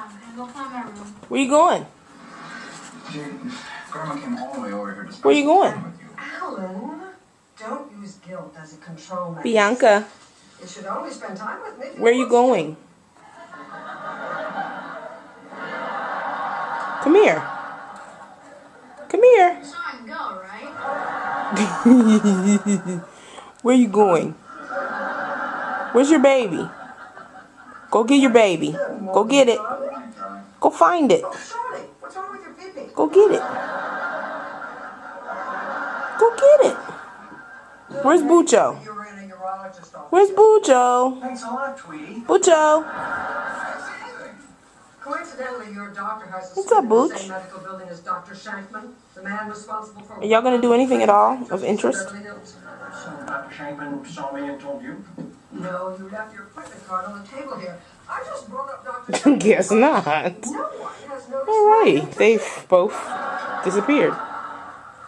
I'm gonna go find my room. Where you going? Grandma came all the way over here to spend Where you going? time with you. Alan, don't use guilt as a control mechanism. Bianca, You should only spend time with me. if where you want going? Come here. Come here. So I can go, right? Where you going? Where's your baby? Go get your baby. Go get it. Go find it. Oh, Charlie, what's wrong with your pee-pee? Go get it. Go get it. Where's Bucho? You were in a urologist office. Where's Bucho? Thanks a lot, Tweety. Bucho. Coincidentally, your doctor has a What's up, suite in the Booch? same medical building as Dr. Shankman, the man responsible for... Are y'all gonna do anything at all of interest? Beverly Hills. So Dr. Shankman saw me and told you? No, you left your appointment card on the table here. I just brought up Dr. Shankman. Guess not. No one has noticed. Alright, they've both disappeared.